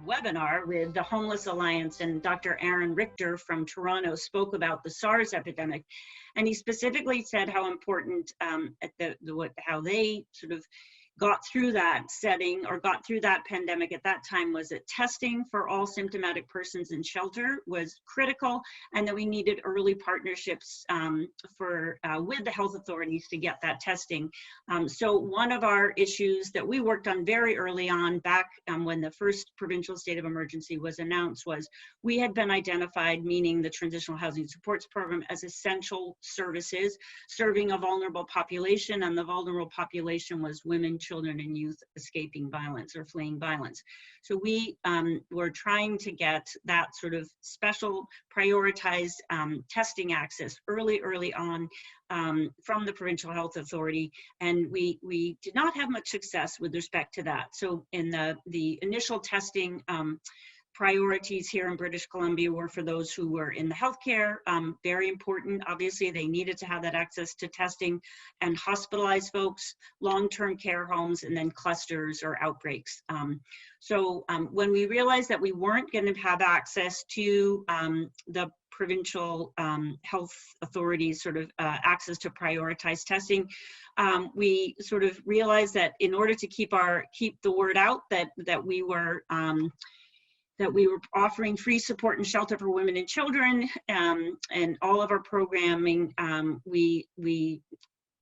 webinar with the Homeless Alliance, and Dr. Aaron Richter from Toronto spoke about the SARS epidemic. And he specifically said how important how they sort of got through that setting, or got through that pandemic at that time, was that testing for all symptomatic persons in shelter was critical, and that we needed early partnerships with the health authorities to get that testing. So one of our issues that we worked on very early on, back when the first provincial state of emergency was announced, was we had been identified, meaning the Transitional Housing Supports Program, as essential services serving a vulnerable population, and the vulnerable population was women, children, and youth escaping violence or fleeing violence. So we were trying to get that sort of special prioritized testing access early on from the Provincial Health Authority, and we did not have much success with respect to that. So in the initial testing, priorities here in British Columbia were for those who were in the healthcare, very important. Obviously, they needed to have that access to testing, and hospitalized folks, long-term care homes, and then clusters or outbreaks. So when we realized that we weren't going to have access to the provincial health authorities sort of access to prioritized testing, we sort of realized that in order to keep the word out that we were offering free support and shelter for women and children, and all of our programming, we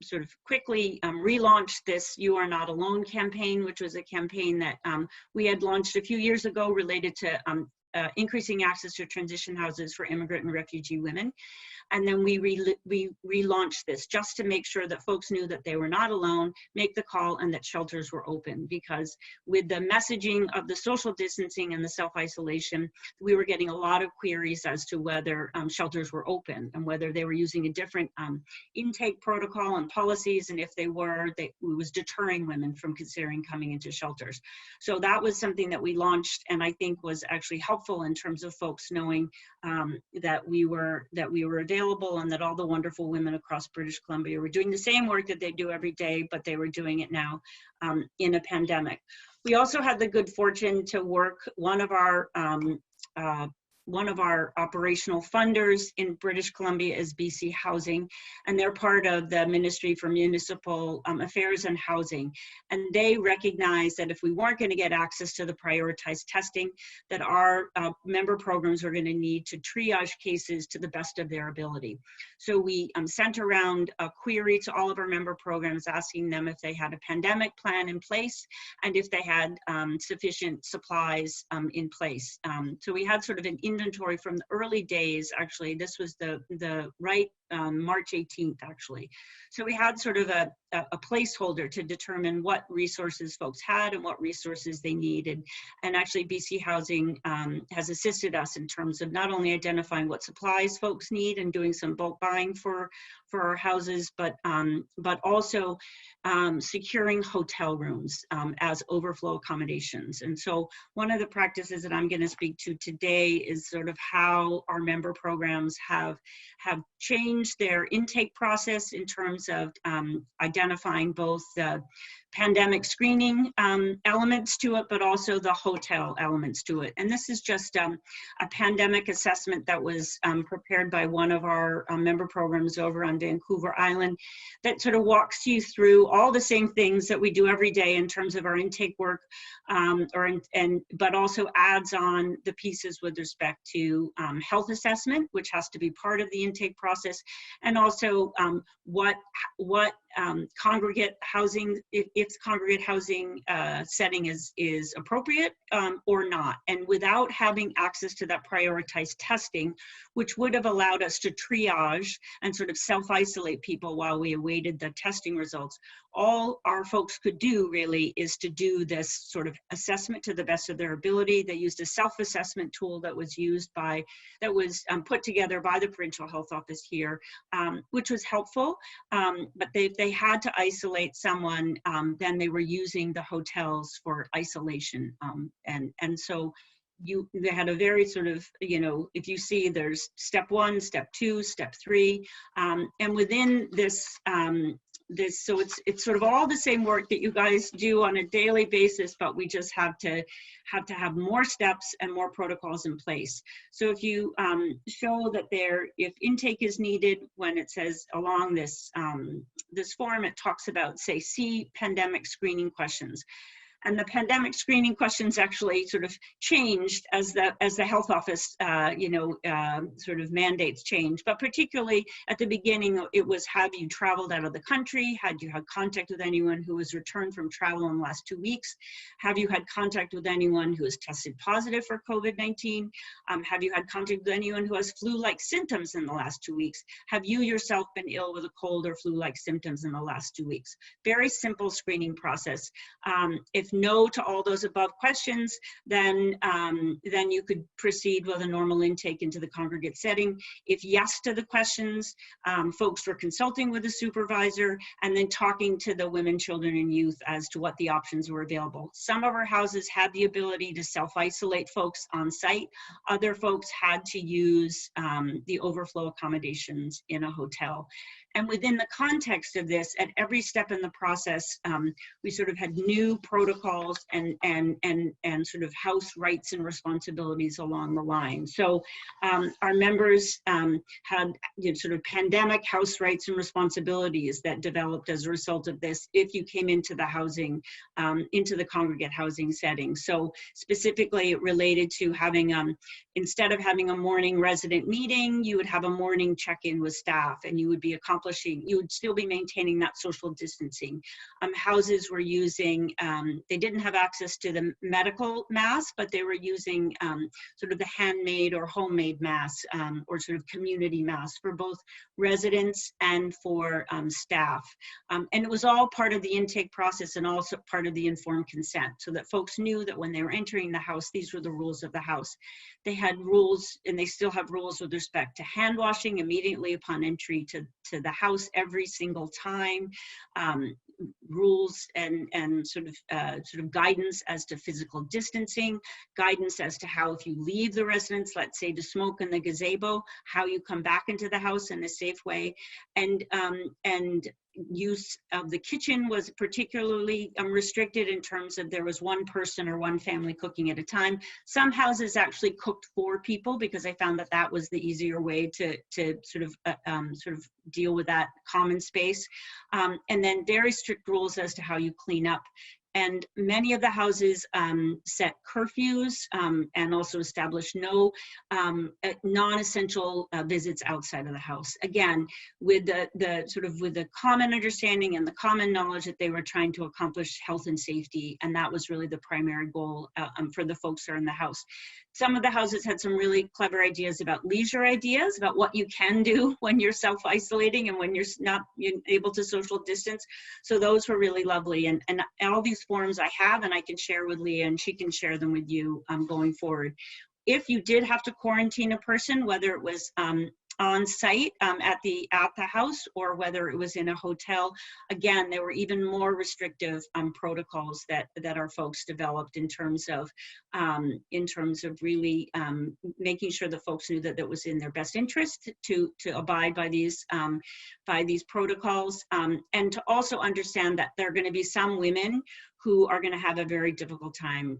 sort of quickly relaunched this You Are Not Alone campaign, which was a campaign that we had launched a few years ago related to increasing access to transition houses for immigrant and refugee women. And then we relaunched this just to make sure that folks knew that they were not alone, make the call, and that shelters were open. Because with the messaging of the social distancing and the self-isolation, we were getting a lot of queries as to whether shelters were open, and whether they were using a different intake protocol and policies, and if they were, it was deterring women from considering coming into shelters. So that was something that we launched, and I think was actually helpful in terms of folks knowing that we were available, and that all the wonderful women across British Columbia were doing the same work that they do every day, but they were doing it now in a pandemic. We also had the good fortune to work, one of our operational funders in British Columbia is BC Housing, and they're part of the Ministry for Municipal Affairs and Housing. And they recognize that if we weren't going to get access to the prioritized testing, that our member programs are going to need to triage cases to the best of their ability. So we sent around a query to all of our member programs, asking them if they had a pandemic plan in place, and if they had sufficient supplies in place. So we had sort of an inventory from the early days. Actually, this was the right March 18th, actually. So we had sort of a placeholder to determine what resources folks had and what resources they needed. And actually, BC Housing has assisted us in terms of not only identifying what supplies folks need and doing some bulk buying for our houses, but also securing hotel rooms as overflow accommodations. And so one of the practices that I'm going to speak to today is sort of how our member programs have changed their intake process in terms of identifying both the pandemic screening elements to it, but also the hotel elements to it. And this is just a pandemic assessment that was prepared by one of our member programs over on Vancouver Island, that sort of walks you through all the same things that we do every day in terms of our intake work, but also adds on the pieces with respect to health assessment, which has to be part of the intake process, and also what congregate housing, if congregate housing setting is appropriate or not. And without having access to that prioritized testing, which would have allowed us to triage and sort of self-isolate people while we awaited the testing results, all our folks could do really is to do this sort of assessment to the best of their ability. They used a self-assessment tool that was put together by the Provincial Health Office here, which was helpful. But if they had to isolate someone, then they were using the hotels for isolation. And so they had a very sort of, if you see, there's step 1, step 2, step 3, and within this this, so it's sort of all the same work that you guys do on a daily basis, but we just have to have more steps and more protocols in place. So if you show that if intake is needed, when it says along this this form, it talks about, say, C pandemic screening questions. And the pandemic screening questions actually sort of changed as the health office, sort of mandates change. But particularly at the beginning, it was, have you traveled out of the country? Had you had contact with anyone who has returned from travel in the last 2 weeks? Have you had contact with anyone who has tested positive for COVID-19? Have you had contact with anyone who has flu-like symptoms in the last 2 weeks? Have you yourself been ill with a cold or flu-like symptoms in the last 2 weeks? Very simple screening process. If no to all those above questions, then you could proceed with a normal intake into the congregate setting. If yes to the questions, folks were consulting with a supervisor and then talking to the women, children, and youth as to what the options were available. Some of our houses had the ability to self-isolate folks on site. Other folks had to use the overflow accommodations in a hotel. And within the context of this, at every step in the process, we sort of had new protocols and sort of house rights and responsibilities along the line. So our members had sort of pandemic house rights and responsibilities that developed as a result of this if you came into the housing, into the congregate housing setting. So specifically related to having, instead of having a morning resident meeting, you would have a morning check-in with staff, and you would be you would still be maintaining that social distancing. Houses were using, they didn't have access to the medical masks, but they were using sort of the handmade or homemade masks, or sort of community masks for both residents and for staff. And it was all part of the intake process and also part of the informed consent, so that folks knew that when they were entering the house, these were the rules of the house. They had rules, and they still have rules with respect to hand washing immediately upon entry to the house every single time, rules and sort of guidance as to physical distancing, guidance as to how, if you leave the residence, let's say to smoke in the gazebo, how you come back into the house in a safe way, and use of the kitchen was particularly restricted in terms of there was one person or one family cooking at a time. Some houses actually cooked 4 people because I found that that was the easier way to sort of deal with that common space. And then very strict rules as to how you clean up. And many of the houses set curfews and also established no non-essential visits outside of the house. Again, with the common understanding and the common knowledge that they were trying to accomplish health and safety, and that was really the primary goal for the folks that are in the house. Some of the houses had some really clever ideas about leisure ideas, about what you can do when you're self-isolating and when you're not able to social distance. So those were really lovely. And all these forms I have, and I can share with Leah, and she can share them with you going forward. If you did have to quarantine a person, whether it was on site at the house or whether it was in a hotel, again, there were even more restrictive protocols that our folks developed in terms of really making sure the folks knew that it was in their best interest to abide by these protocols, and to also understand that there are going to be some women who are going to have a very difficult time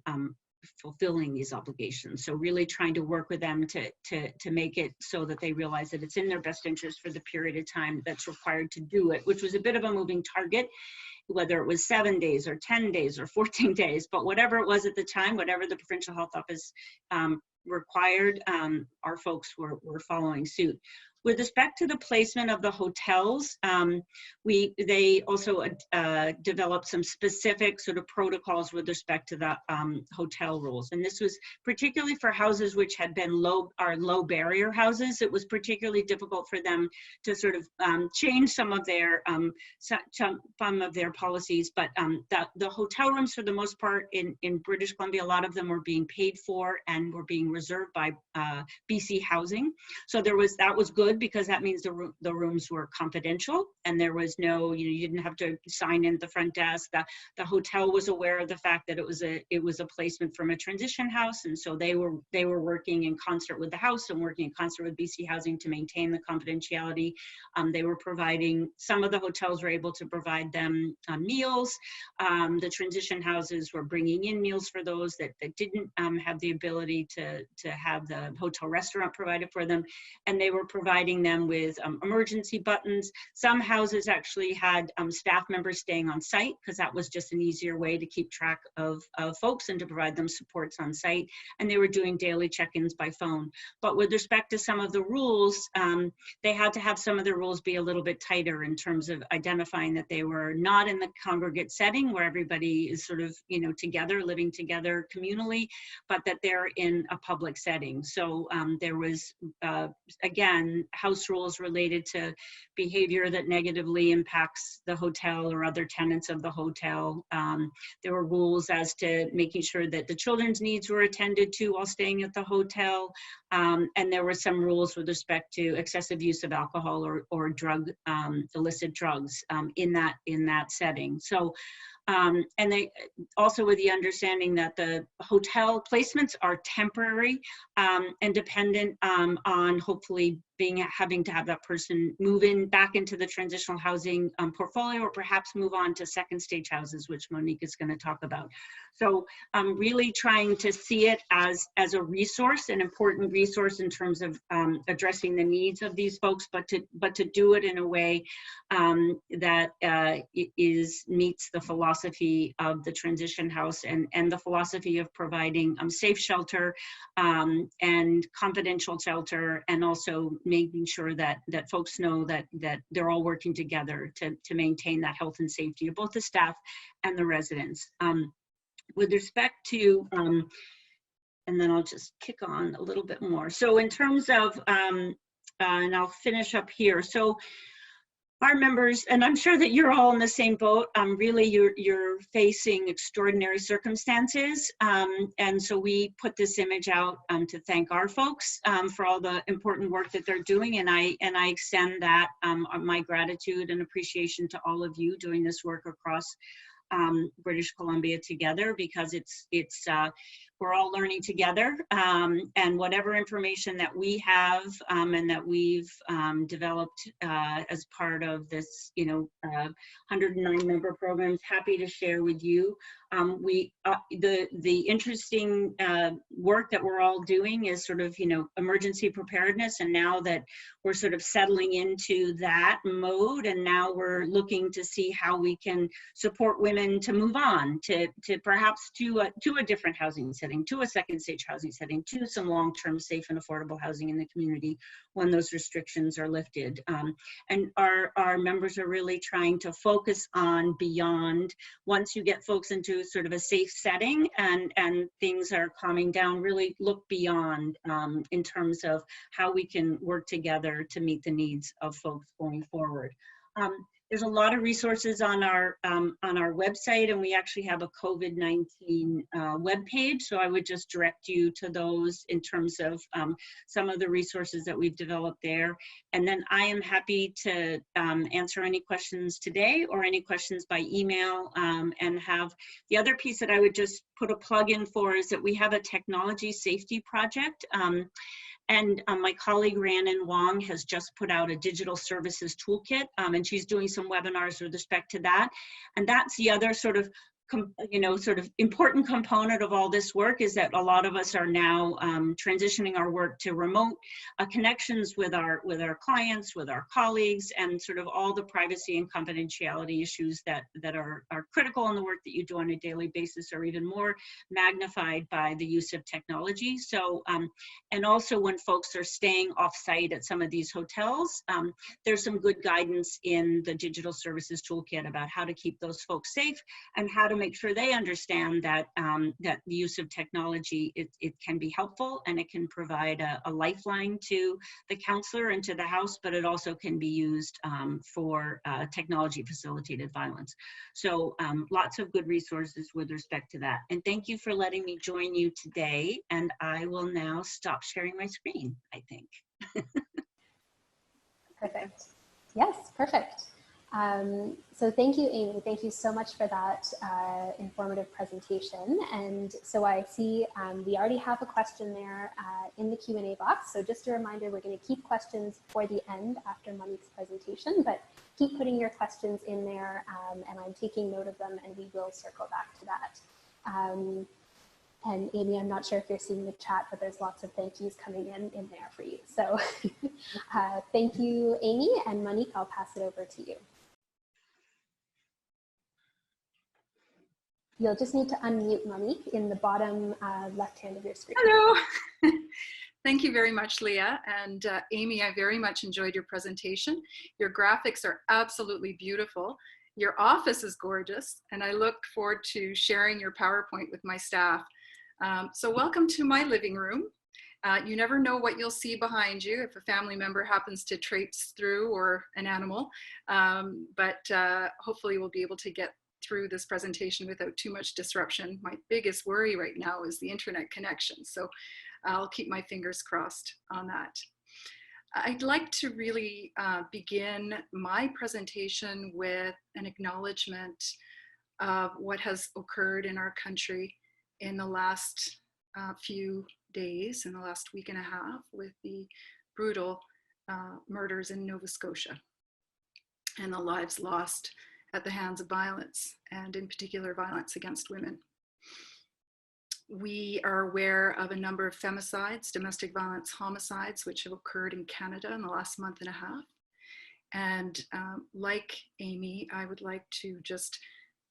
fulfilling these obligations. So really trying to work with them to make it so that they realize that it's in their best interest for the period of time that's required to do it, which was a bit of a moving target, whether it was 7 days or 10 days or 14 days, but whatever it was at the time, whatever the Provincial Health Office required, our folks were following suit. With respect to the placement of the hotels, they also developed some specific sort of protocols with respect to the hotel rules. And this was particularly for houses which had been low barrier houses. It was particularly difficult for them to sort of change some of their policies. But the hotel rooms, for the most part, in British Columbia, a lot of them were being paid for and were being reserved by BC Housing. So that was good. good because that means the rooms were confidential and there was no, you didn't have to sign in at the front desk. The hotel was aware of the fact that it was a placement from a transition house, and so they were working in concert with the house and working in concert with BC Housing to maintain the confidentiality. They were providing, some of the hotels were able to provide them meals. The transition houses were bringing in meals for those that didn't have the ability to have the hotel restaurant provided for them, and they were providing them with emergency buttons. Some houses actually had staff members staying on site because that was just an easier way to keep track of folks and to provide them supports on site, and they were doing daily check-ins by phone. But with respect to some of the rules, they had to have some of the rules be a little bit tighter in terms of identifying that they were not in the congregate setting where everybody is sort of, together, living together communally, but that they're in a public setting. So there was, again, house rules related to behavior that negatively impacts the hotel or other tenants of the hotel. There were rules as to making sure that the children's needs were attended to while staying at the hotel. And there were some rules with respect to excessive use of alcohol or illicit drugs in that setting. So, and they also with the understanding that the hotel placements are temporary and dependent on hopefully having to have that person move back into the transitional housing portfolio, or perhaps move on to second stage houses, which Monique is going to talk about. So really trying to see it as a resource, an important resource in terms of addressing the needs of these folks, but to do it in a way that meets the philosophy of the transition house and the philosophy of providing safe shelter and confidential shelter, and also making sure that folks know that they're all working together to maintain that health and safety of both the staff and the residents. With respect to, and then I'll just kick on a little bit more. So in terms of, and I'll finish up here. So our members, and I'm sure that you're all in the same boat, really you're facing extraordinary circumstances. And so we put this image out to thank our folks for all the important work that they're doing. And I extend that, my gratitude and appreciation to all of you doing this work across British Columbia together, because we're all learning together, and whatever information that we have and that we've developed as part of this, 109 member programs, happy to share with you. The interesting work that we're all doing is sort of, emergency preparedness, and now that we're sort of settling into that mode, and now we're looking to see how we can support women to move on to perhaps to a different housing setting, to a second stage housing setting, to some long-term safe and affordable housing in the community when those restrictions are lifted. And our members are really trying to focus on beyond, once you get folks into sort of a safe setting and things are calming down, really look beyond in terms of how we can work together to meet the needs of folks going forward. There's a lot of resources on our website, and we actually have a COVID-19 webpage. So I would just direct you to those in terms of some of the resources that we've developed there. And then I am happy to answer any questions today or any questions by email, and have the other piece that I would just put a plug in for is that we have a technology safety project. And my colleague Rhiannon Wong has just put out a digital services toolkit, and she's doing some webinars with respect to that. And that's the other sort of important component of all this work, is that a lot of us are now transitioning our work to remote connections with our clients, with our colleagues, and sort of all the privacy and confidentiality issues that are critical in the work that you do on a daily basis are even more magnified by the use of technology. So, and also when folks are staying off-site at some of these hotels, there's some good guidance in the digital services toolkit about how to keep those folks safe and how to make sure they understand that that the use of technology, it can be helpful, and it can provide a lifeline to the counselor and to the house, but it also can be used for technology facilitated violence. So lots of good resources with respect to that. And thank you for letting me join you today. And I will now stop sharing my screen, I think. Perfect. Yes, perfect. So thank you, Amy. Thank you so much for that informative presentation. And so I see we already have a question there in the Q&A box. So just a reminder, we're going to keep questions for the end after Monique's presentation, but keep putting your questions in there, and I'm taking note of them, and we will circle back to that. And Amy, I'm not sure if you're seeing the chat, but there's lots of thank yous coming in there for you. So thank you, Amy, and Monique, I'll pass it over to you. You'll just need to unmute, Monique, in the bottom left hand of your screen. Hello. Thank you very much, Leah. And Amy, I very much enjoyed your presentation. Your graphics are absolutely beautiful. Your office is gorgeous, and I look forward to sharing your PowerPoint with my staff. So welcome to my living room. You never know what you'll see behind you if a family member happens to traipse through, or an animal, but hopefully we'll be able to get through this presentation without too much disruption. My biggest worry right now is the internet connection, so I'll keep my fingers crossed on that. I'd like to really begin my presentation with an acknowledgement of what has occurred in our country in the last few days, in the last week and a half, with the brutal murders in Nova Scotia and the lives lost at the hands of violence, and in particular violence against women. We are aware of a number of femicides, domestic violence homicides, which have occurred in Canada in the last month and a half. And like Amy, I would like to just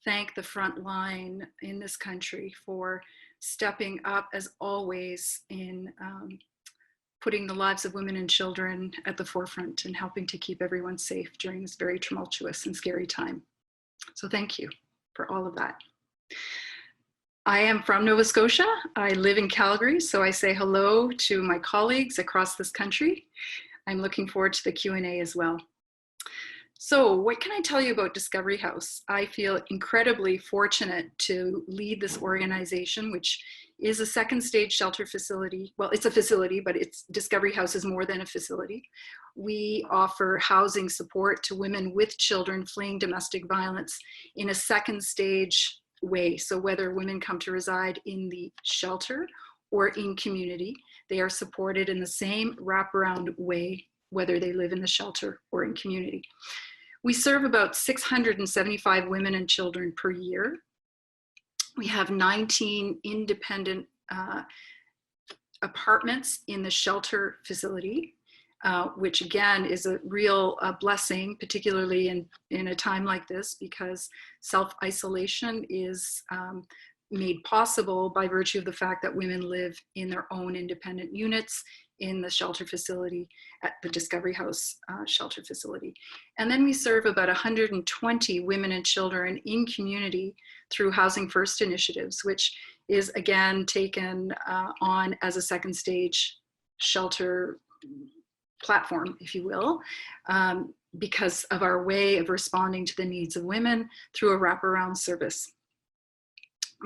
thank the front line in this country for stepping up, as always, in putting the lives of women and children at the forefront and helping to keep everyone safe during this very tumultuous and scary time. So thank you for all of that. I am from Nova Scotia. I live in Calgary, so I say hello to my colleagues across this country. I'm looking forward to the Q&A as well. So what can I tell you about Discovery House? I feel incredibly fortunate to lead this organization, which is a second stage shelter facility. Well, it's a facility, but Discovery House is more than a facility. We offer housing support to women with children fleeing domestic violence in a second stage way. So whether women come to reside in the shelter or in community, they are supported in the same wraparound way, whether they live in the shelter or in community. We serve about 675 women and children per year. We have 19 independent apartments in the shelter facility, which again is a real blessing, particularly in a time like this, because self-isolation is made possible by virtue of the fact that women live in their own independent units in the shelter facility at the Discovery House shelter facility. And then we serve about 120 women and children in community through Housing First initiatives, which is again taken on as a second stage shelter platform, if you will, because of our way of responding to the needs of women through a wraparound service.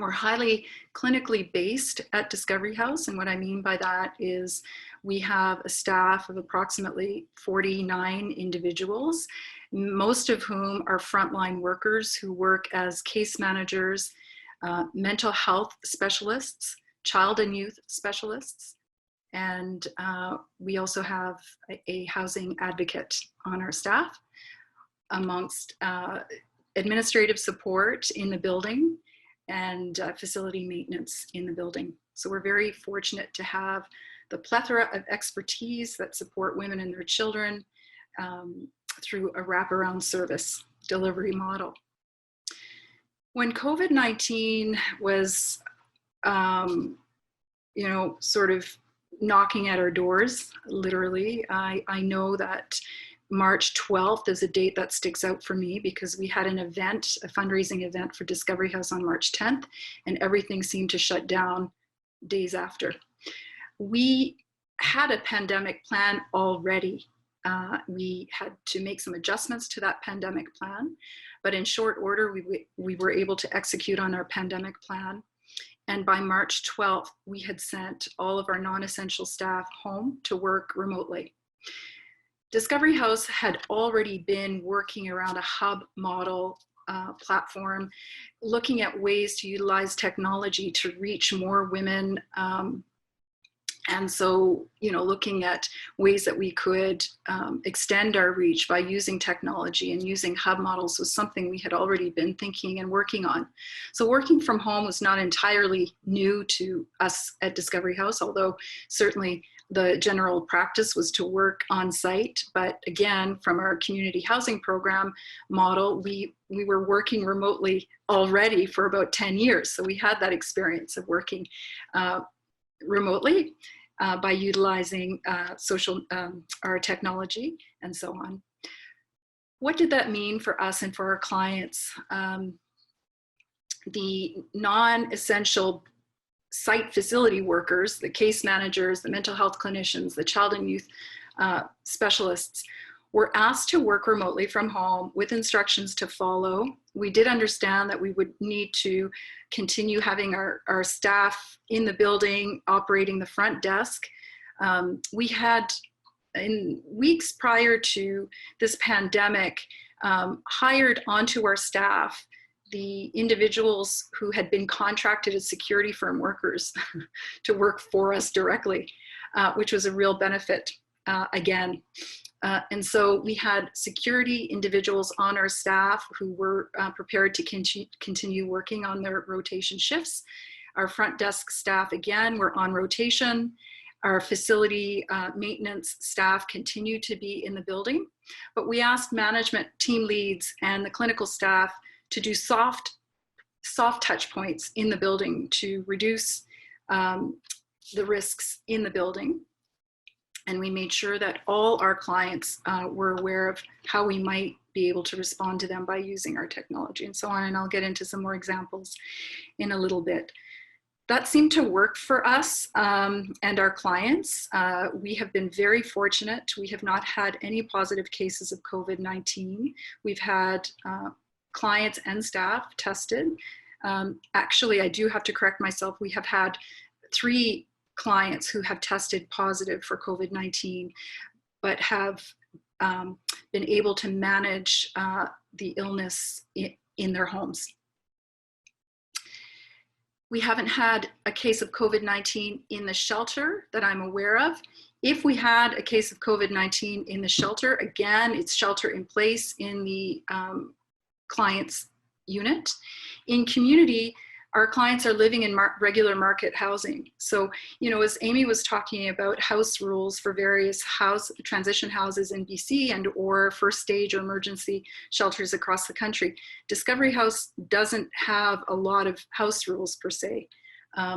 We're highly clinically based at Discovery House, and what I mean by that is we have a staff of approximately 49 individuals, most of whom are frontline workers who work as case managers, mental health specialists, child and youth specialists, and we also have a housing advocate on our staff, amongst administrative support in the building and facility maintenance in the building. So we're very fortunate to have the plethora of expertise that support women and their children through a wraparound service delivery model. When COVID-19 was, sort of knocking at our doors, literally, I know that March 12th is a date that sticks out for me because we had an event, a fundraising event for Discovery House on March 10th, and everything seemed to shut down days after. We had a pandemic plan already. We had to make some adjustments to that pandemic plan, but in short order, we were able to execute on our pandemic plan. And by March 12th, we had sent all of our non-essential staff home to work remotely. Discovery House had already been working around a hub model platform, looking at ways to utilize technology to reach more women. And so, you know, looking at ways that we could extend our reach by using technology and using hub models was something we had already been thinking and working on. So working from home was not entirely new to us at Discovery House, although certainly the general practice was to work on site. But again, from our community housing program model, we were working remotely already for about 10 years. So we had that experience of working remotely by utilizing our technology and so on. What did that mean for us and for our clients? The non-essential site facility workers, the case managers, the mental health clinicians, the child and youth specialists were asked to work remotely from home with instructions to follow. We did understand that we would need to continue having our staff in the building operating the front desk. We had, in weeks prior to this pandemic, hired onto our staff the individuals who had been contracted as security firm workers to work for us directly, which was a real benefit again. And so we had security individuals on our staff who were prepared to continue working on their rotation shifts. Our front desk staff, again, were on rotation. Our facility maintenance staff continued to be in the building, but we asked management team leads and the clinical staff to do soft touch points in the building to reduce the risks in the building. And we made sure that all our clients were aware of how we might be able to respond to them by using our technology and so on. And I'll get into some more examples in a little bit. That seemed to work for us and our clients. We have been very fortunate. We have not had any positive cases of COVID-19. We've had clients and staff tested. Actually, I do have to correct myself. We have had 3 clients who have tested positive for COVID-19, but have been able to manage the illness in their homes. We haven't had a case of COVID-19 in the shelter that I'm aware of. If we had a case of COVID-19 in the shelter, again, it's shelter in place in the client's unit. In community, our clients are living in regular market housing. So, you know, as Amy was talking about house rules for various transition houses in BC and or first stage or emergency shelters across the country, Discovery House doesn't have a lot of house rules per se.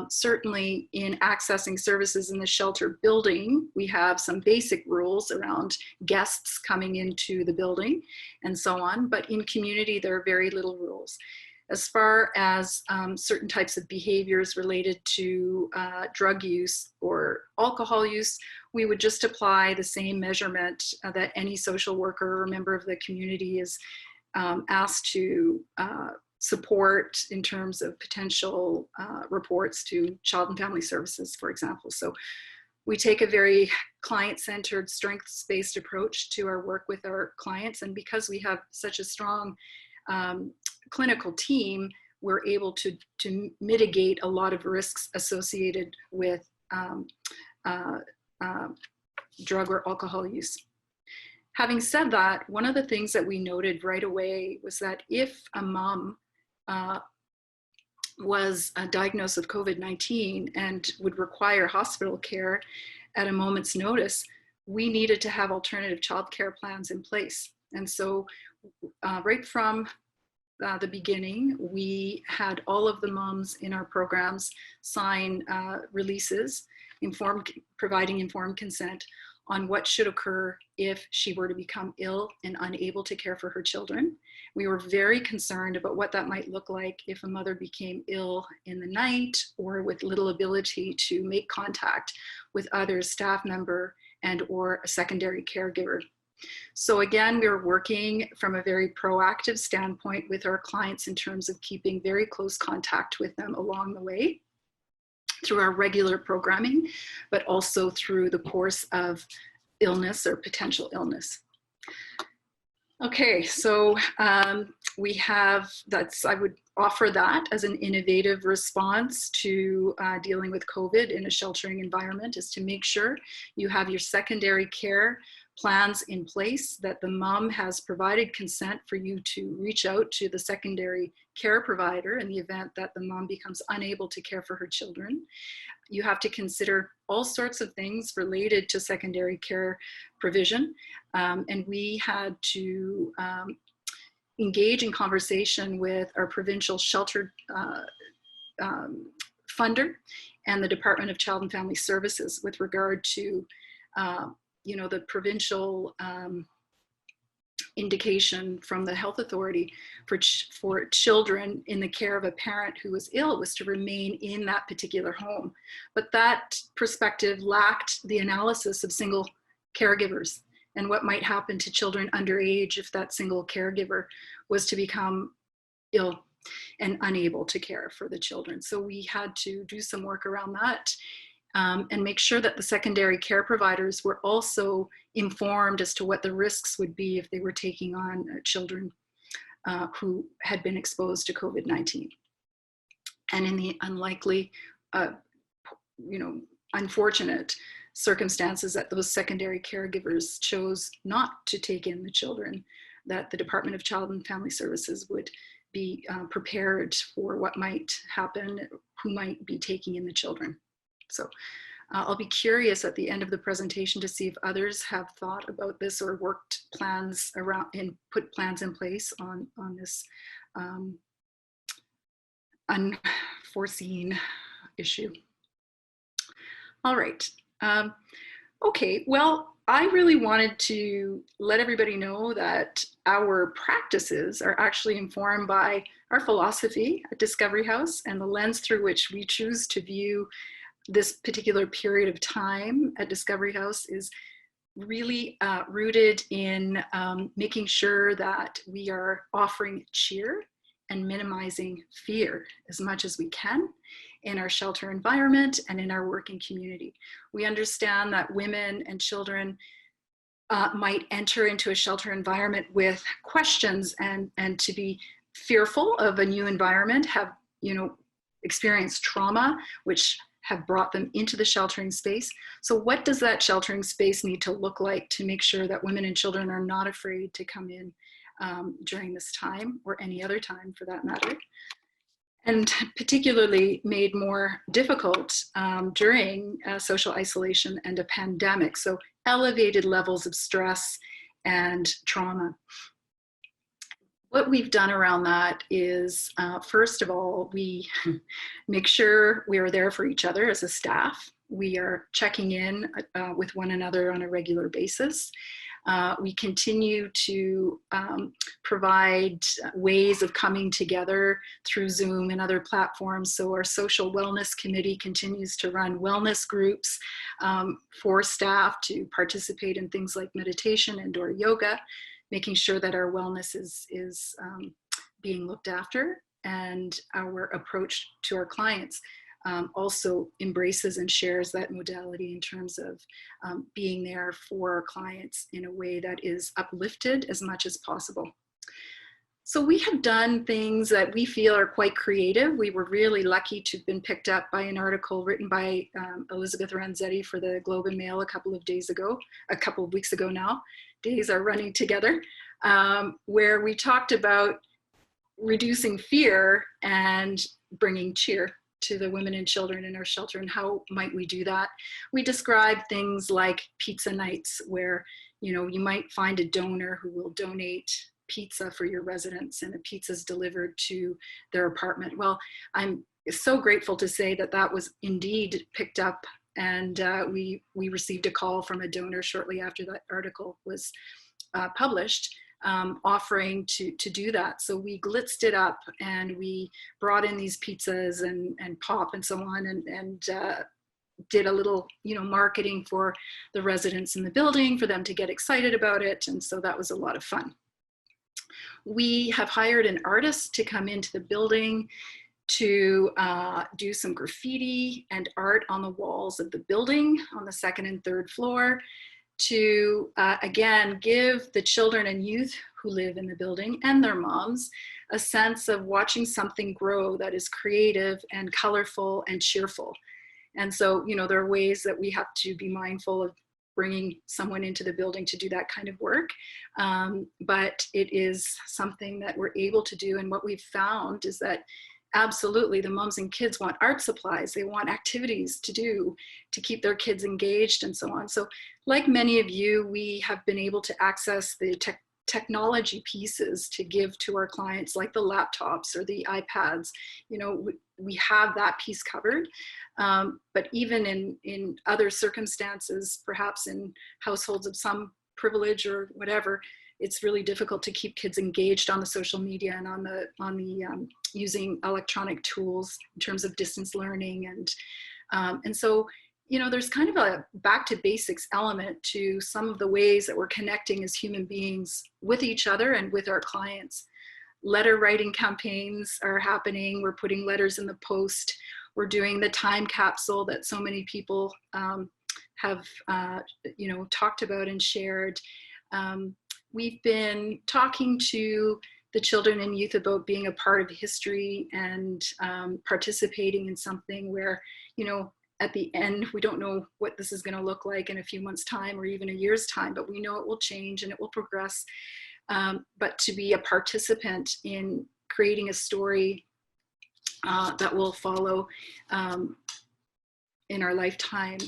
Certainly in accessing services in the shelter building, we have some basic rules around guests coming into the building and so on, but in community, there are very little rules. As far as certain types of behaviors related to drug use or alcohol use, we would just apply the same measurement that any social worker or member of the community is asked to support in terms of potential reports to Child and Family Services, for example. So we take a very client-centered, strengths-based approach to our work with our clients, and because we have such a strong clinical team, we're able to mitigate a lot of risks associated with drug or alcohol use. Having said that, one of the things that we noted right away was that if a mom was diagnosed with COVID-19 and would require hospital care at a moment's notice, we needed to have alternative childcare plans in place. And so right from the beginning, we had all of the moms in our programs sign releases, providing informed consent on what should occur if she were to become ill and unable to care for her children. We were very concerned about what that might look like if a mother became ill in the night or with little ability to make contact with other staff member and or a secondary caregiver. So again, we were working from a very proactive standpoint with our clients in terms of keeping very close contact with them along the way through our regular programming, but also through the course of illness or potential illness. Okay, so we have, I would offer that as an innovative response to dealing with COVID in a sheltering environment, is to make sure you have your secondary care plans in place, that the mom has provided consent for you to reach out to the secondary care provider in the event that the mom becomes unable to care for her children. You have to consider all sorts of things related to secondary care provision. And we had to engage in conversation with our provincial shelter funder and the Department of Child and Family Services with regard to the provincial indication from the health authority for children in the care of a parent who was ill was to remain in that particular home. But that perspective lacked the analysis of single caregivers and what might happen to children underage if that single caregiver was to become ill and unable to care for the children. So we had to do some work around that. And make sure that the secondary care providers were also informed as to what the risks would be if they were taking on children who had been exposed to COVID-19. And in the unlikely, unfortunate circumstances that those secondary caregivers chose not to take in the children, that the Department of Child and Family Services would be prepared for what might happen, who might be taking in the children. So I'll be curious at the end of the presentation to see if others have thought about this or worked plans around and put plans in place on this unforeseen issue. All right. Okay, well, I really wanted to let everybody know that our practices are actually informed by our philosophy at Discovery House and the lens through which we choose to view this particular period of time at Discovery House is really rooted in making sure that we are offering cheer and minimizing fear as much as we can in our shelter environment and in our working community. We understand that women and children might enter into a shelter environment with questions and to be fearful of a new environment, have experienced trauma, which have brought them into the sheltering space. So what does that sheltering space need to look like to make sure that women and children are not afraid to come in during this time, or any other time for that matter? And particularly made more difficult during social isolation and a pandemic. So elevated levels of stress and trauma. What we've done around that is, first of all, we make sure we are there for each other as a staff. We are checking in with one another on a regular basis. We continue to provide ways of coming together through Zoom and other platforms. So our social wellness committee continues to run wellness groups for staff to participate in things like meditation, indoor yoga, making sure that our wellness is being looked after, and our approach to our clients also embraces and shares that modality in terms of being there for our clients in a way that is uplifted as much as possible. So we have done things that we feel are quite creative. We were really lucky to have been picked up by an article written by Elizabeth Ranzetti for the Globe and Mail a couple of weeks ago now. Days are running together, where we talked about reducing fear and bringing cheer to the women and children in our shelter, and how might we do that. We described things like pizza nights, where you might find a donor who will donate pizza for your residents, and a pizza is delivered to their apartment. Well, I'm so grateful to say that that was indeed picked up, and we received a call from a donor shortly after that article was published, offering to do that. So we blitzed it up, and we brought in these pizzas and pop and so on, and did a little marketing for the residents in the building for them to get excited about it. And so that was a lot of fun. We have hired an artist to come into the building to do some graffiti and art on the walls of the building on the 2nd and 3rd floor. to, again, give the children and youth who live in the building and their moms a sense of watching something grow that is creative and colorful and cheerful. And so, you know, there are ways that we have to be mindful of bringing someone into the building to do that kind of work. But it is something that we're able to do. And what we've found is that absolutely the moms and kids want art supplies. They want activities to do to keep their kids engaged and so on. So like many of you, we have been able to access the technology pieces to give to our clients, like the laptops or the iPads. You know, we have that piece covered. But even in other circumstances, perhaps in households of some privilege or whatever, it's really difficult to keep kids engaged on the social media and on the using electronic tools in terms of distance learning. And so, you know, there's kind of a back to basics element to some of the ways that we're connecting as human beings with each other and with our clients. Letter writing campaigns are happening. We're putting letters in the post. We're doing the time capsule that so many people have, you know, talked about and shared. We've been talking to the children and youth about being a part of history and participating in something where, you know, at the end, we don't know what this is going to look like in a few months' time or even a year's time, but we know it will change and it will progress. But to be a participant in creating a story that will follow in our lifetime,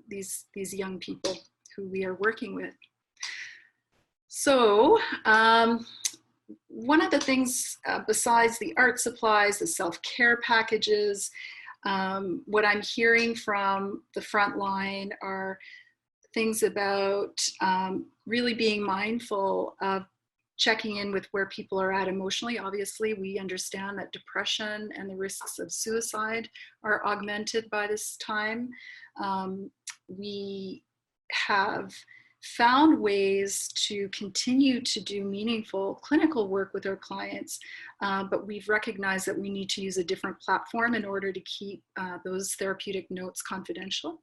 these young people who we are working with. So one of the things besides the art supplies, the self-care packages, what I'm hearing from the front line are things about really being mindful of checking in with where people are at emotionally. Obviously, we understand that depression and the risks of suicide are augmented by this time. We have found ways to continue to do meaningful clinical work with our clients, but we've recognized that we need to use a different platform in order to keep those therapeutic notes confidential.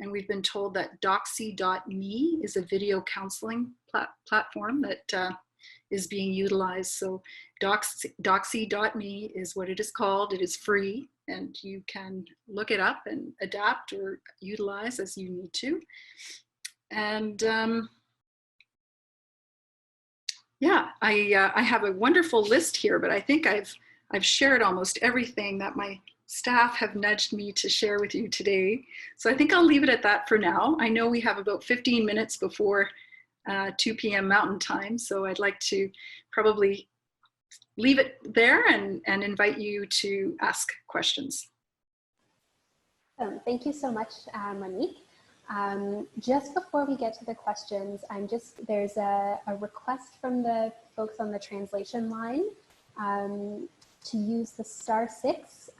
And we've been told that doxy.me is a video counseling platform that is being utilized. So doxy.me is what it is called. It is free, and you can look it up and adapt or utilize as you need to. And yeah, I have a wonderful list here, but I think I've shared almost everything that my staff have nudged me to share with you today. So I think I'll leave it at that for now. I know we have about 15 minutes before 2 p.m. Mountain Time, so I'd like to probably leave it there and invite you to ask questions. Thank you so much, Monique. Just before we get to the questions, there's a request from the folks on the translation line to use the *6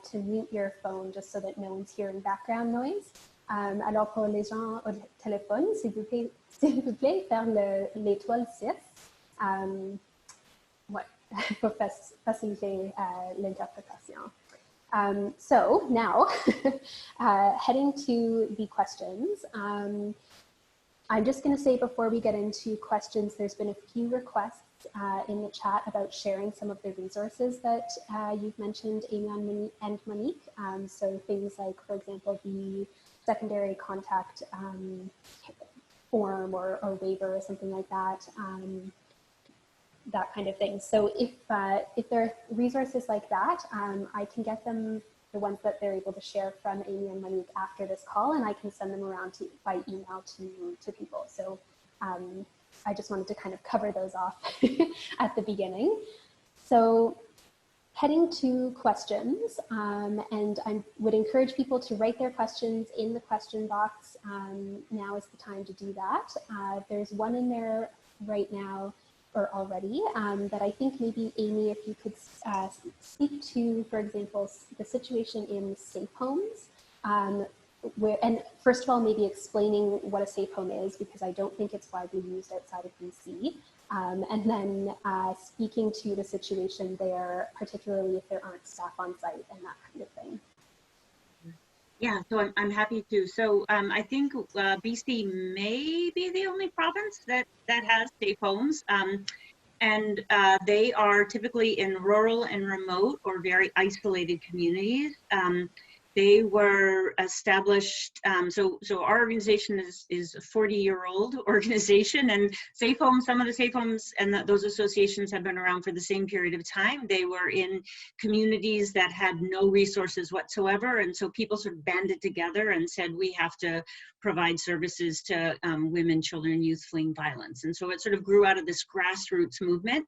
to mute your phone, just so that no one's hearing background noise. Alors pour les gens au téléphone, s'il vous plaît, faire l'étoile 6 ouais, pour faciliter l'interprétation. So now, heading to the questions, I'm just going to say before we get into questions, there's been a few requests in the chat about sharing some of the resources that you've mentioned, Amy and Monique. So things like, for example, the secondary contact form or waiver or something like that. That kind of thing. So if there are resources like that, I can get them, the ones that they're able to share from Amy and Monique after this call, and I can send them around by email to people. So I just wanted to kind of cover those off at the beginning. So heading to questions, and I would encourage people to write their questions in the question box. Now is the time to do that. There's one in there right now, or already, that I think maybe, Amy, if you could speak to, for example, the situation in safe homes, and first of all, maybe explaining what a safe home is, because I don't think it's widely used outside of BC, and then speaking to the situation there, particularly if there aren't staff on site and that kind of thing. Yeah, so I'm happy to. So I think BC may be the only province that has safe homes. And they are typically in rural and remote or very isolated communities. They were established, so our organization is a 40-year-old organization, and safe homes, some of the safe homes and those associations have been around for the same period of time. They were in communities that had no resources whatsoever, and so people sort of banded together and said, we have to provide services to women, children, youth fleeing violence. And so it sort of grew out of this grassroots movement.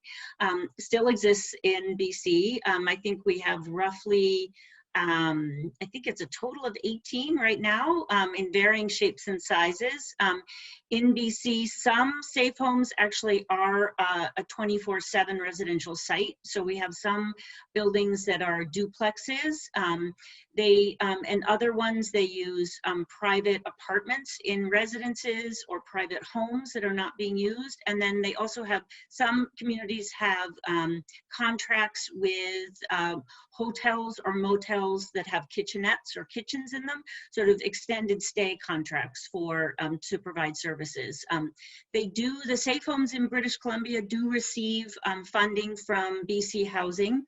Still exists in BC. I think we have roughly, I think it's a total of 18 right now in varying shapes and sizes. In BC, some safe homes actually are a 24/7 residential site. So we have some buildings that are duplexes. And other ones, they use private apartments in residences or private homes that are not being used. And then they also have, some communities have contracts with hotels or motels that have kitchenettes or kitchens in them, sort of extended stay contracts for to provide services. The safe homes in British Columbia do receive funding from BC Housing.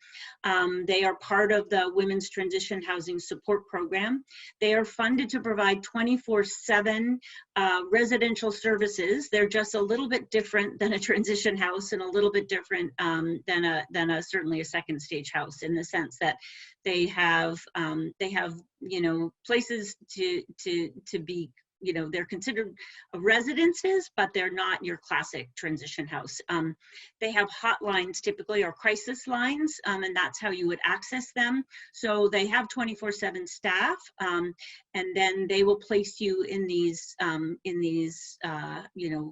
They are part of the Women's Transition Housing Support Program. They are funded to provide 24/7 residential services. They're just a little bit different than a transition house and a little bit different than certainly a second stage house, in the sense that they have places to be, they're considered residences, but they're not your classic transition house. They have hotlines typically, or crisis lines, and that's how you would access them. So they have 24/7 staff, and then they will place you in these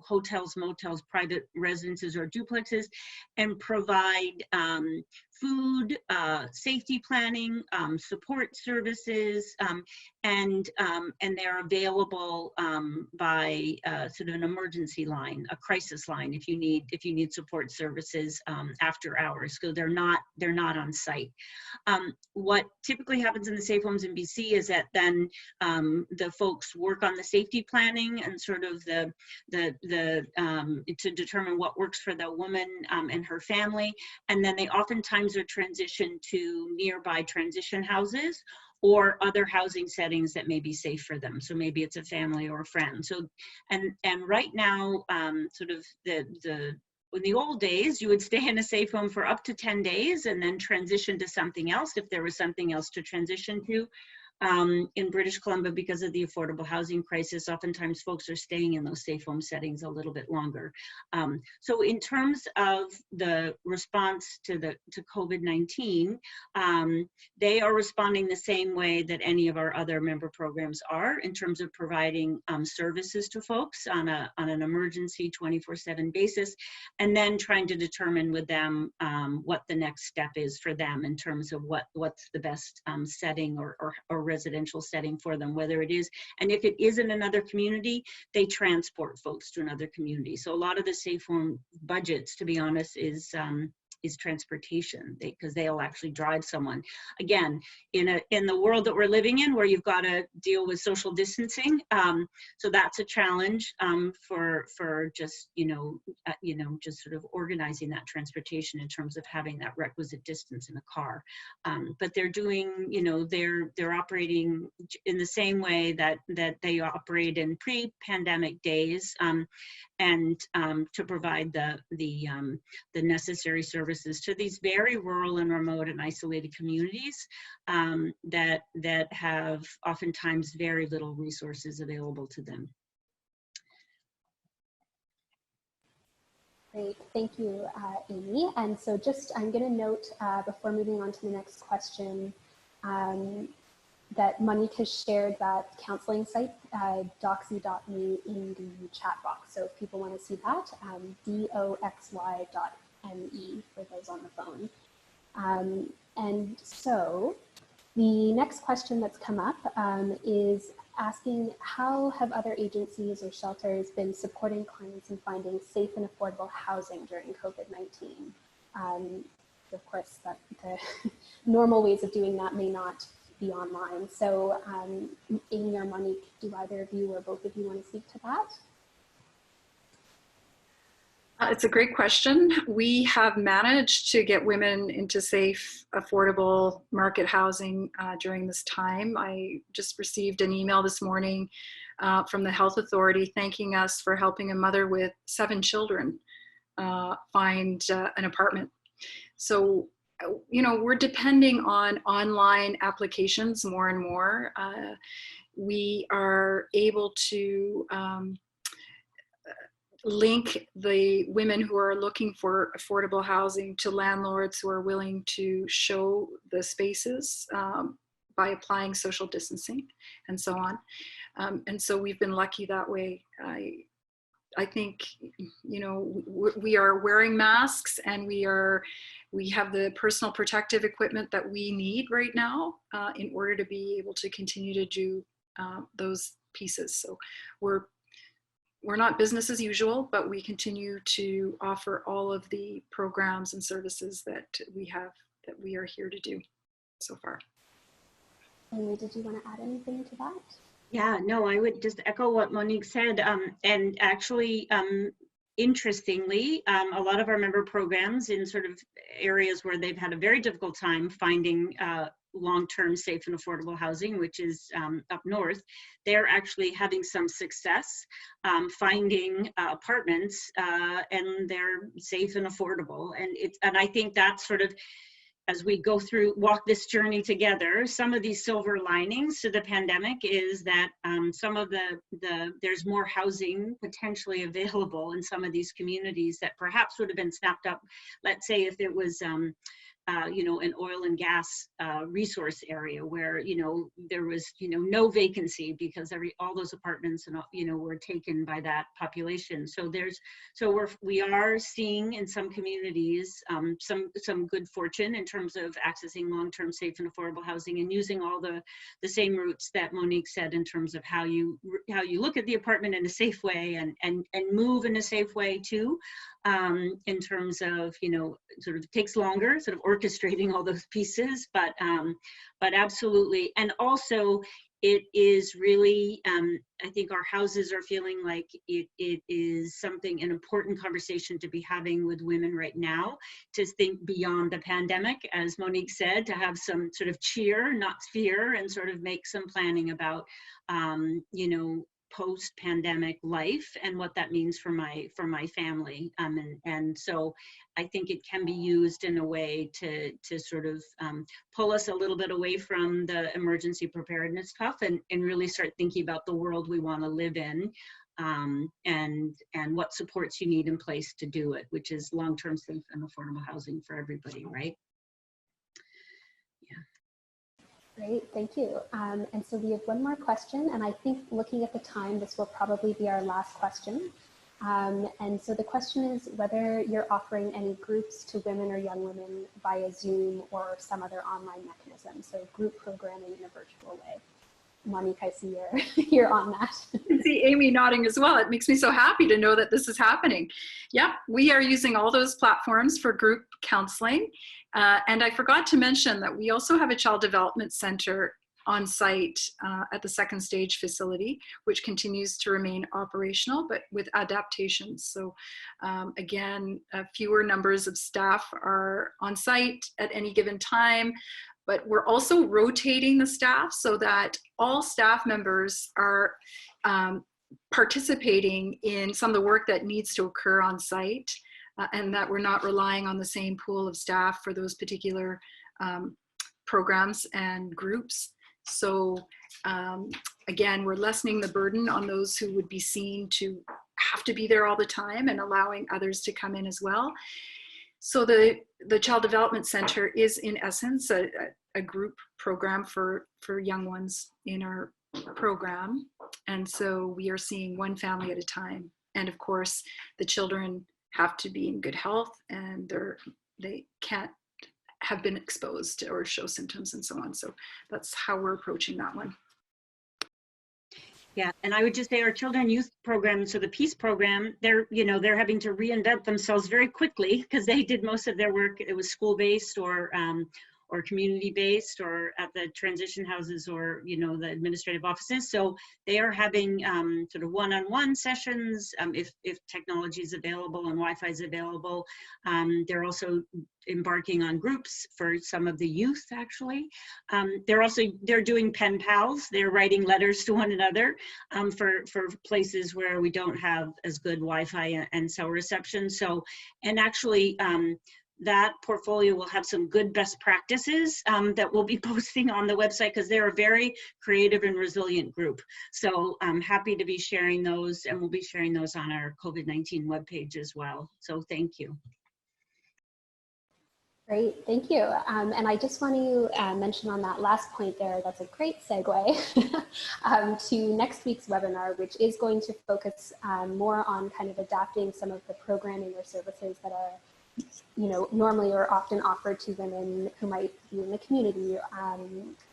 hotels, motels, private residences, or duplexes, and provide food, safety planning, support services, and they're available by sort of an emergency line, a crisis line, if you need support services after hours. So they're not on site. What typically happens in the safe homes in BC is that then the folks work on the safety planning and sort of to determine what works for the woman and her family, and then they oftentimes are transitioned to nearby transition houses or other housing settings that may be safe for them. So maybe it's a family or a friend. So, and right now, sort of in the old days, you would stay in a safe home for up to 10 days and then transition to something else if there was something else to transition to. In British Columbia, because of the affordable housing crisis, oftentimes folks are staying in those safe home settings a little bit longer. So in terms of the response to COVID-19, they are responding the same way that any of our other member programs are, in terms of providing services to folks on an emergency 24/7 basis, and then trying to determine with them what the next step is for them in terms of what's the best setting or residential setting for them, whether it is, and if it is in another community, they transport folks to another community. So a lot of the safe home budgets, to be honest, is transportation, because they'll actually drive someone. Again, in the world that we're living in, where you've got to deal with social distancing, so that's a challenge for just just sort of organizing that transportation in terms of having that requisite distance in a car. But they're doing, they're operating in the same way that they operate in pre-pandemic days, and to provide the necessary services to these very rural and remote and isolated communities that have oftentimes very little resources available to them. Great, thank you, Amy. And so I'm going to note before moving on to the next question that Monique has shared that counseling site, doxy.me, in the chat box. So if people want to see that, doxy.me for those on the phone. And so the next question that's come up is asking, how have other agencies or shelters been supporting clients in finding safe and affordable housing during COVID-19? Of course, the normal ways of doing that may not be online. So Amy or Monique, do either of you or both of you want to speak to that? It's a great question. We have managed to get women into safe, affordable market housing during this time. I just received an email this morning from the Health Authority thanking us for helping a mother with 7 children find an apartment. So, you know, we're depending on online applications more and more. We are able to link the women who are looking for affordable housing to landlords who are willing to show the spaces by applying social distancing and so on. And so we've been lucky that way. I think, you know, we are wearing masks, and we have the personal protective equipment that we need right now in order to be able to continue to do those pieces. So we're not business as usual, but we continue to offer all of the programs and services that we are here to do so far. Amy, did you want to add anything to that? Yeah, no, I would just echo what Monique said. And actually, interestingly, a lot of our member programs in sort of areas where they've had a very difficult time finding long-term safe and affordable housing, which is up north, they're actually having some success finding apartments, and they're safe and affordable. And I think that's sort of, as we walk this journey together, some of these silver linings to the pandemic is that some of there's more housing potentially available in some of these communities that perhaps would have been snapped up. Let's say if it was you know, an oil and gas resource area where, you know, there was, you know, no vacancy because all those apartments and, you know, were taken by that population. So we are seeing in some communities some good fortune in terms of accessing long-term safe and affordable housing, and using all the same routes that Monique said in terms of how you look at the apartment in a safe way and move in a safe way too. In terms of, you know, sort of takes longer, sort of orchestrating all those pieces, but absolutely. And also it is really, I think our houses are feeling like it is an important conversation to be having with women right now, to think beyond the pandemic, as Monique said, to have some sort of cheer, not fear, and sort of make some planning about, you know, post-pandemic life and what that means for my family, and so I think it can be used in a way to sort of pull us a little bit away from the emergency preparedness stuff and really start thinking about the world we want to live in, and what supports you need in place to do it, which is long-term safe and affordable housing for everybody, right? Great, thank you. And so we have one more question, and I think looking at the time, this will probably be our last question. And so the question is whether you're offering any groups to women or young women via Zoom or some other online mechanism, so group programming in a virtual way. Monique, I see you're on that. I see Amy nodding as well. It makes me so happy to know that this is happening. Yeah, we are using all those platforms for group counseling. And I forgot to mention that we also have a child development center on site at the second stage facility, which continues to remain operational, but with adaptations. So again, fewer numbers of staff are on site at any given time, but we're also rotating the staff so that all staff members are participating in some of the work that needs to occur on site, and that we're not relying on the same pool of staff for those particular programs and groups. So again, we're lessening the burden on those who would be seen to have to be there all the time and allowing others to come in as well. So the Child Development Center is in essence a group program for young ones in our program. And so we are seeing one family at a time. And of course, the children have to be in good health, and they can't have been exposed or show symptoms and so on. So that's how we're approaching that one. Yeah, and I would just say our children youth program, so the Peace program, they're having to reinvent themselves very quickly because they did most of their work. It was school-based or or community-based or at the transition houses or, you know, the administrative offices. So they are having sort of one-on-one sessions if technology is available and Wi-Fi is available. They're also embarking on groups for some of the youth, actually. They're doing pen pals. They're writing letters to one another for places where we don't have as good Wi-Fi and cell reception. So, and actually, that portfolio will have some good best practices that we'll be posting on the website, because they're a very creative and resilient group. So I'm happy to be sharing those, and we'll be sharing those on our COVID-19 webpage as well. So thank you. Great, thank you. And I just want to mention on that last point there, that's a great segue to next week's webinar, which is going to focus more on kind of adapting some of the programming or services that are, you know, normally or often offered to women who might be in the community,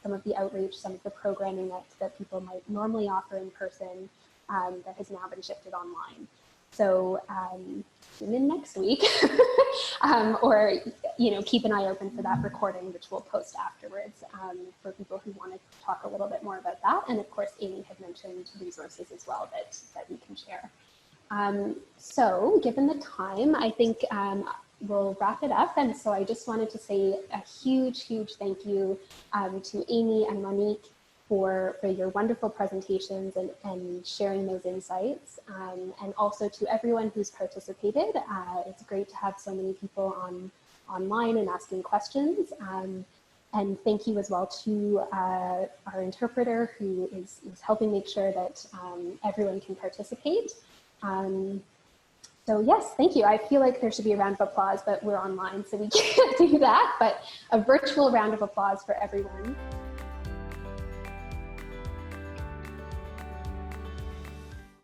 some of the outreach, some of the programming that people might normally offer in person that has now been shifted online. So tune in next week or, you know, keep an eye open for that recording, which we'll post afterwards for people who want to talk a little bit more about that. And of course, Amy had mentioned resources as well that we can share. So given the time, I think we'll wrap it up. And so I just wanted to say a huge, huge thank you to Amy and Monique for your wonderful presentations and sharing those insights, and also to everyone who's participated. It's great to have so many people online and asking questions. And thank you as well to our interpreter who is helping make sure that everyone can participate. So yes, thank you. I feel like there should be a round of applause, but we're online, so we can't do that, but a virtual round of applause for everyone.